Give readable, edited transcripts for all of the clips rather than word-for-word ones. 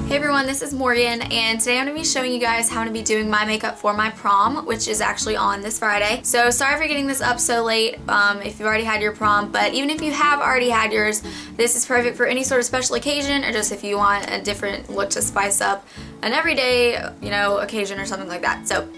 Hey everyone, this is Morgan, and today I'm going to be showing you guys how I'm going to be doing my makeup for my prom, which is actually on this Friday. So sorry for getting this up so late if you've already had your prom, but even if you have already had yours, this is perfect for any sort of special occasion, or just if you want a different look to spice up an everyday, occasion or something like that. So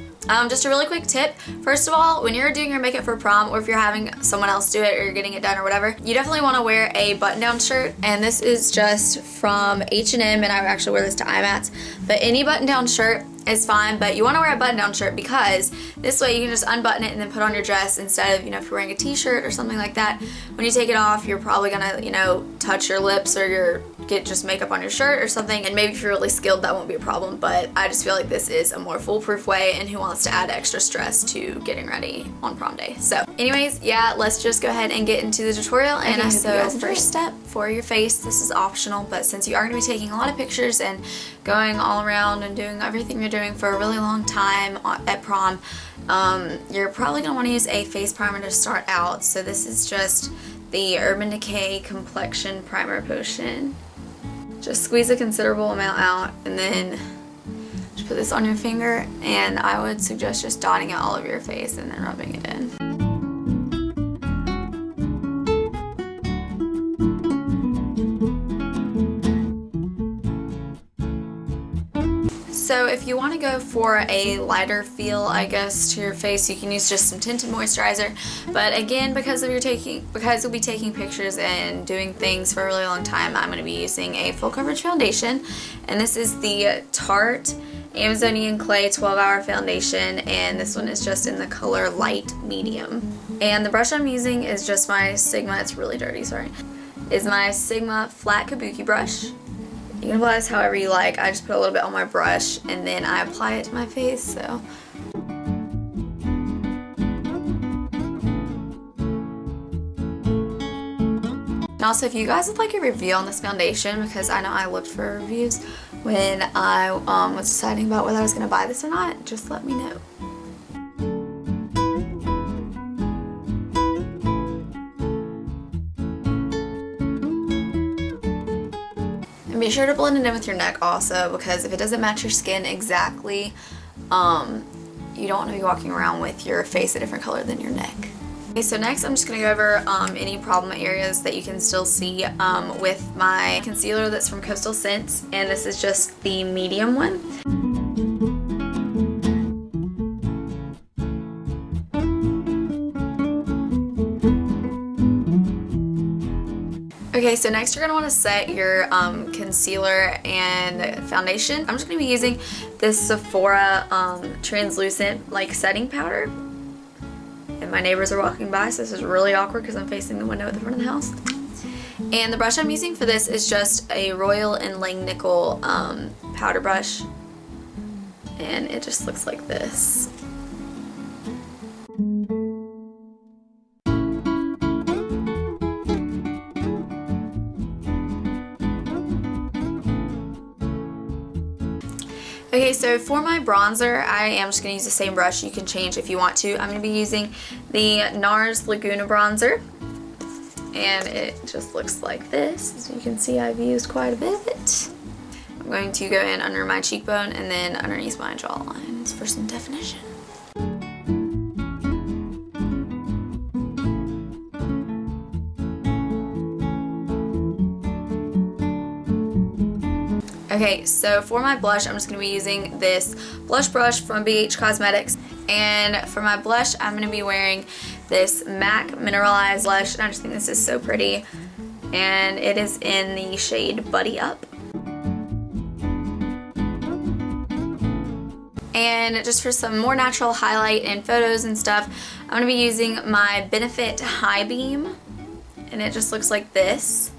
just a really quick tip. First of all, when you're doing your makeup for prom, or if you're having someone else do it or you're getting it done or whatever, you definitely want to wear a button-down shirt. And this is just from H&M, and I would actually wear this to IMATs. But any button-down shirt is fine, but you want to wear a button-down shirt because this way you can just unbutton it and then put on your dress instead of, if you're wearing a t-shirt or something like that. When you take it off, you're probably gonna, touch your lips or get just makeup on your shirt or something, and maybe if you're really skilled that won't be a problem, but I just feel like this is a more foolproof way, and who wants to add extra stress to getting ready on prom day. So anyways, yeah, let's just go ahead and get into the tutorial. And so first step for your face, this is optional, but since you are going to be taking a lot of pictures and going all around and doing everything you're doing for a really long time at prom, you're probably going to want to use a face primer to start out. So this is just the Urban Decay Complexion Primer Potion. Just squeeze a considerable amount out and then just put this on your finger, and I would suggest just dotting it all over your face and then rubbing it in. So if you want to go for a lighter feel, I guess, to your face, you can use just some tinted moisturizer. But again, because you'll be taking pictures and doing things for a really long time, I'm going to be using a full coverage foundation, and this is the Tarte Amazonian Clay 12-Hour Foundation, and this one is just in the color light medium. And the brush I'm using is just my Sigma. It's really dirty, sorry. Is my Sigma flat kabuki brush. You can apply this however you like. I just put a little bit on my brush and then I apply it to my face, so. And also, if you guys would like a review on this foundation, because I know I looked for reviews when I was deciding about whether I was going to buy this or not, just let me know. Be sure to blend it in with your neck also, because if it doesn't match your skin exactly, you don't want to be walking around with your face a different color than your neck. Okay, so next I'm just going to go over any problem areas that you can still see with my concealer that's from Coastal Scents, and this is just the medium one. Okay, so next you're going to want to set your concealer and foundation. I'm just going to be using this Sephora translucent setting powder. And my neighbors are walking by, so this is really awkward because I'm facing the window at the front of the house. And the brush I'm using for this is just a Royal & Langnickel powder brush. And it just looks like this. Okay, so for my bronzer, I am just going to use the same brush. You can change if you want to. I'm going to be using the NARS Laguna bronzer, and it just looks like this. As you can see, I've used quite a bit. I'm going to go in under my cheekbone and then underneath my jawlines for some definition. Okay, so for my blush, I'm just going to be using this blush brush from BH Cosmetics. And for my blush, I'm going to be wearing this MAC Mineralized blush. And I just think this is so pretty. And it is in the shade Buddy Up. And just for some more natural highlight and photos and stuff, I'm going to be using my Benefit High Beam. And it just looks like this.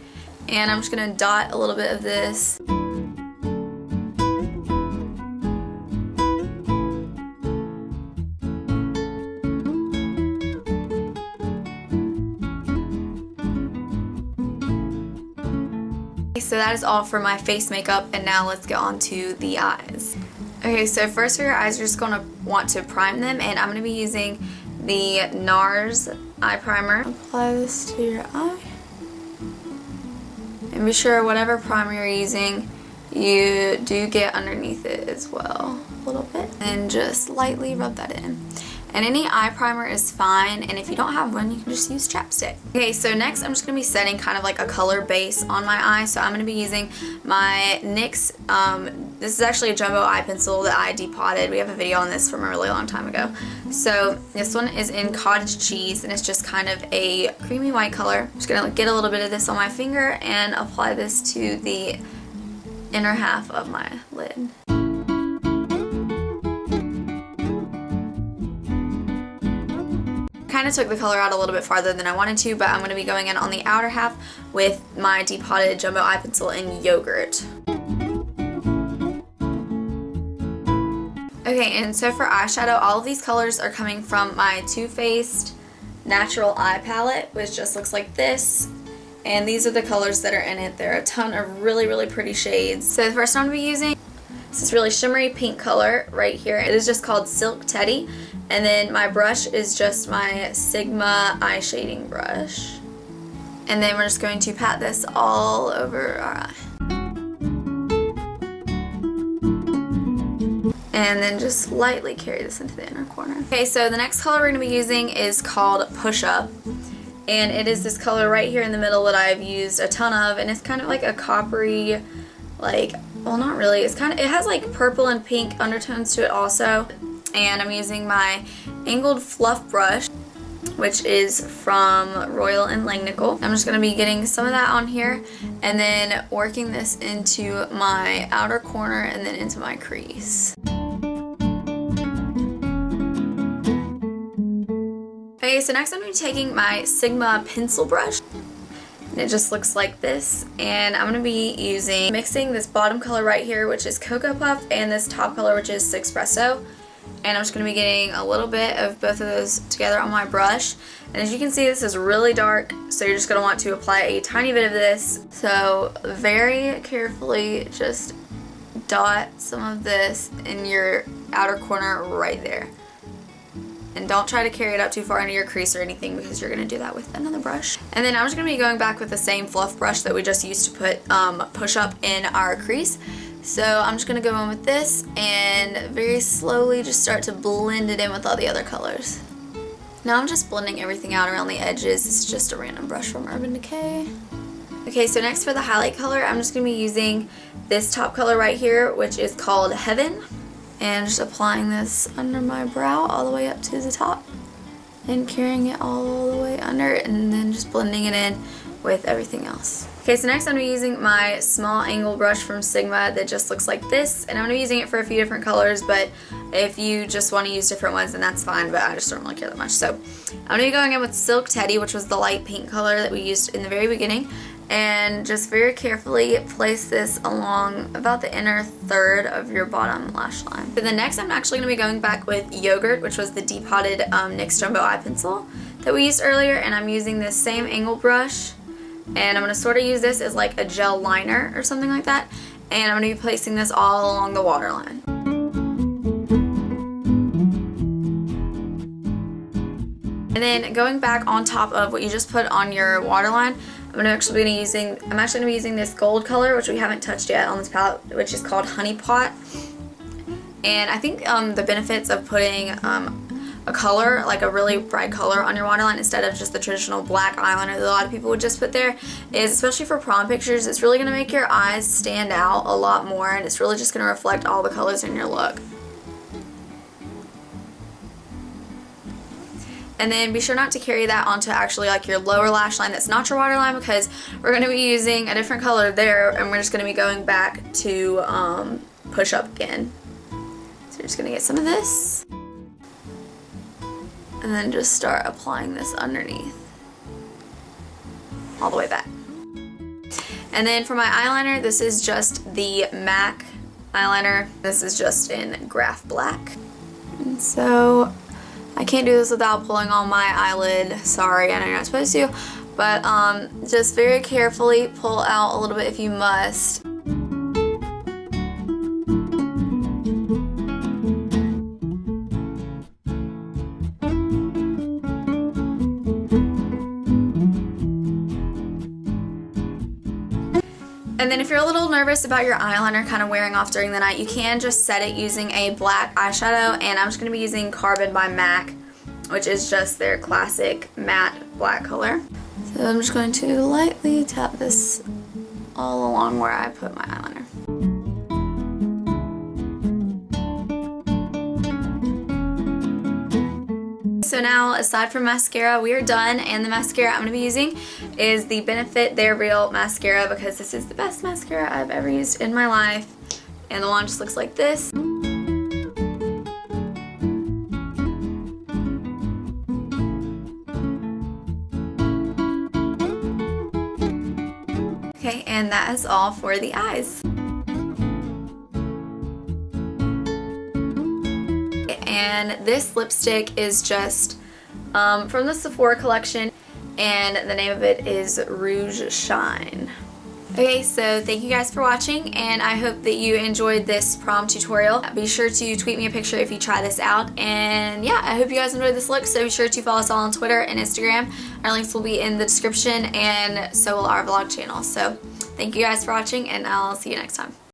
And I'm just going to dot a little bit of this. So that is all for my face makeup, and now let's get on to the eyes. Okay, so first for your eyes, you're just going to want to prime them, and I'm going to be using the NARS eye primer. Apply this to your eye. And be sure whatever primer you're using you do get underneath it as well a little bit, and just lightly rub that in. And any eye primer is fine, and if you don't have one, you can just use chapstick. Okay, so next I'm just going to be setting kind of like a color base on my eye. So I'm going to be using my NYX, this is actually a jumbo eye pencil that I depotted. We have a video on this from a really long time ago. So this one is in Cottage Cheese, and it's just kind of a creamy white color. I'm just going to get a little bit of this on my finger and apply this to the inner half of my lid. Kind of took the color out a little bit farther than I wanted to, but I'm going to be going in on the outer half with my depotted jumbo eye pencil in Yogurt. Okay, and so for eyeshadow, all of these colors are coming from my Too Faced Natural Eye Palette, which just looks like this. And these are the colors that are in it. There are a ton of really, really pretty shades. So the first one I'm going to be using is this really shimmery pink color right here. It is just called Silk Teddy. And then my brush is just my Sigma eye shading brush. And then we're just going to pat this all over our eye. And then just lightly carry this into the inner corner. Okay, so the next color we're going to be using is called Push Up. And it is this color right here in the middle that I've used a ton of. And it's kind of like a coppery, like, well, not really. It's kind of, it has like purple and pink undertones to it also. And I'm using my angled fluff brush, which is from Royal and Langnickel. I'm just going to be getting some of that on here and then working this into my outer corner and then into my crease. Okay, so next I'm going to be taking my Sigma pencil brush. And it just looks like this, and I'm going to be mixing this bottom color right here, which is Cocoa Puff, and this top color, which is Espresso. And I'm just going to be getting a little bit of both of those together on my brush. And as you can see, this is really dark, so you're just going to want to apply a tiny bit of this. So very carefully just dot some of this in your outer corner right there. And don't try to carry it up too far into your crease or anything, because you're going to do that with another brush. And then I'm just going to be going back with the same fluff brush that we just used to put Push Up in our crease. So I'm just going to go in with this and very slowly just start to blend it in with all the other colors. Now I'm just blending everything out around the edges. It's just a random brush from Urban Decay. Okay, so next for the highlight color, I'm just going to be using this top color right here, which is called Heaven. And just applying this under my brow all the way up to the top. And carrying it all the way under, and then just blending it in with everything else. Okay, so next I'm going to be using my small angle brush from Sigma that just looks like this. And I'm going to be using it for a few different colors, but if you just want to use different ones, then that's fine, but I just don't really care that much. So I'm going to be going in with Silk Teddy, which was the light pink color that we used in the very beginning. And just very carefully place this along about the inner third of your bottom lash line. So the next I'm actually going to be going back with Yogurt, which was the depotted NYX Jumbo Eye Pencil that we used earlier. And I'm using this same angle brush. And I'm going to sort of use this as like a gel liner or something like that. And I'm going to be placing this all along the waterline. And then going back on top of what you just put on your waterline, I'm actually going to be using this gold color, which we haven't touched yet on this palette, which is called Honey Pot. And I think the benefits of putting a color, like a really bright color on your waterline instead of just the traditional black eyeliner that a lot of people would just put there, is especially for prom pictures, it's really going to make your eyes stand out a lot more, and it's really just going to reflect all the colors in your look. And then be sure not to carry that onto actually like your lower lash line that's not your waterline, because we're going to be using a different color there, and we're just going to be going back to Push Up again. So you're just going to get some of this. And then just start applying this underneath. All the way back. And then for my eyeliner, this is just the MAC eyeliner. This is just in Graph Black. And so I can't do this without pulling on my eyelid. Sorry, I know you're not supposed to. But just very carefully pull out a little bit if you must. And then if you're a little nervous about your eyeliner kind of wearing off during the night, you can just set it using a black eyeshadow, and I'm just going to be using Carbon by MAC, which is just their classic matte black color. So I'm just going to lightly tap this all along where I put my eyeliner. So now, aside from mascara, we are done, and the mascara I'm going to be using is the Benefit They're Real mascara, because this is the best mascara I've ever used in my life, and the wand just looks like this. Okay, and that is all for the eyes. And this lipstick is just from the Sephora collection, and the name of it is Rouge Shine. Okay, so thank you guys for watching, and I hope that you enjoyed this prom tutorial. Be sure to tweet me a picture if you try this out, and yeah, I hope you guys enjoyed this look, so be sure to follow us all on Twitter and Instagram. Our links will be in the description, and so will our vlog channel. So thank you guys for watching, and I'll see you next time.